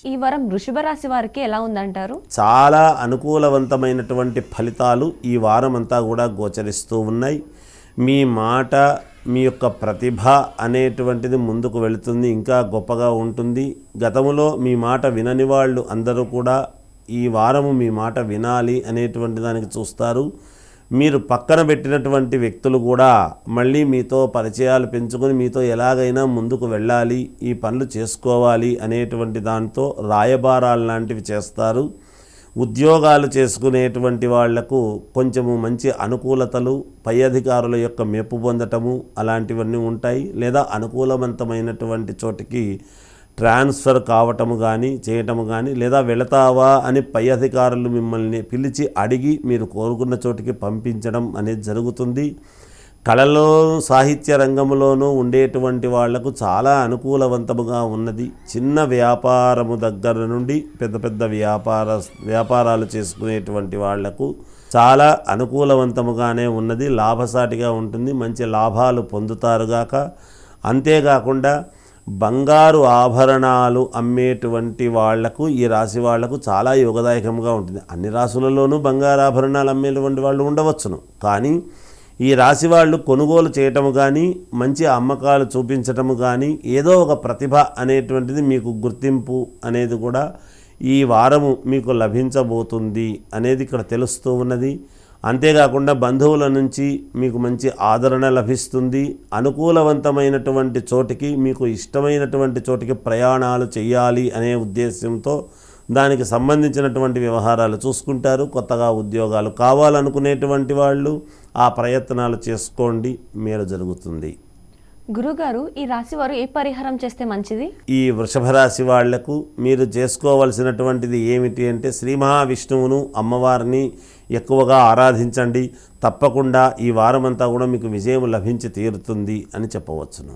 ఈ వారం వృషభ రాశి వారికి ఎలా ఉందంటారు? చాలా అనుకూలవంతమైనటువంటి ఫలితాలు ఈ వారం అంతా కూడా గోచరిస్తూ ఉన్నాయి. మీ మాట, మీ యొక్క ప్రతిభ అనేటువంటిది ముందుకు వెళుతుంది, ఇంకా గొప్పగా ఉంటుంది. గతంలో మీ మాట వినని వాళ్ళు అందరూ కూడా ఈ వారము మీ మాట వినాలి అనేటువంటి దానికి చూస్తారు. మీరు పక్కన పెట్టినటువంటి వ్యక్తులు కూడా మళ్ళీ మీతో పరిచయాలు పెంచుకొని మీతో ఎలాగైనా ముందుకు వెళ్ళాలి, ఈ పనులు చేసుకోవాలి అనేటువంటి దాంతో రాయబారాలు లాంటివి చేస్తారు. ఉద్యోగాలు చేసుకునేటువంటి వాళ్లకు కొంచెము మంచి అనుకూలతలు, పై అధికారుల యొక్క మెప్పు పొందటము అలాంటివన్నీ ఉంటాయి. లేదా అనుకూలవంతమైనటువంటి చోటికి ట్రాన్స్ఫర్ కావటము కానీ చేయటము కానీ, లేదా వెళతావా అని పై అధికారులు మిమ్మల్ని పిలిచి అడిగి మీరు కోరుకున్న చోటికి పంపించడం అనేది జరుగుతుంది. కళలో, సాహిత్య రంగంలోనూ ఉండేటువంటి వాళ్లకు చాలా అనుకూలవంతముగా ఉన్నది. చిన్న వ్యాపారము దగ్గర నుండి పెద్ద పెద్ద వ్యాపారాలు చేసుకునేటువంటి వాళ్లకు చాలా అనుకూలవంతముగానే ఉన్నది. లాభసాటిగా ఉంటుంది, మంచి లాభాలు పొందుతారుగాక. అంతేకాకుండా బంగారు ఆభరణాలు అమ్మేటువంటి వాళ్లకు, ఈ రాశి వాళ్లకు చాలా యోగదాయకంగా ఉంటుంది. అన్ని రాశులలోనూ బంగారు ఆభరణాలు అమ్మేటువంటి వాళ్ళు ఉండవచ్చును, కానీ ఈ రాశి వాళ్ళు కొనుగోలు చేయటము కానీ, మంచి అమ్మకాలు చూపించటము కానీ, ఏదో ఒక ప్రతిభ అనేటువంటిది మీకు గుర్తింపు అనేది కూడా ఈ వారము మీకు లభించబోతుంది అనేది ఇక్కడ తెలుస్తూ ఉన్నది. అంతేకాకుండా బంధువుల నుంచి మీకు మంచి ఆదరణ లభిస్తుంది. అనుకూలవంతమైనటువంటి చోటికి, మీకు ఇష్టమైనటువంటి చోటికి ప్రయాణాలు చేయాలి అనే ఉద్దేశంతో దానికి సంబంధించినటువంటి వ్యవహారాలు చూసుకుంటారు. కొత్తగా ఉద్యోగాలు కావాలనుకునేటువంటి వాళ్ళు ఆ ప్రయత్నాలు చేసుకోండి, మేలు జరుగుతుంది. గురుగారు, ఈ రాశి వారు ఏ పరిహారం చేస్తే మంచిది? ఈ వృషభ రాశి వాళ్లకు మీరు చేసుకోవలసినటువంటిది ఏమిటి అంటే, శ్రీ మహావిష్ణువును, అమ్మవారిని ఎక్కువగా ఆరాధించండి. తప్పకుండా ఈ వారమంతా కూడా మీకు విజయం లభించి తీరుతుంది అని చెప్పవచ్చును.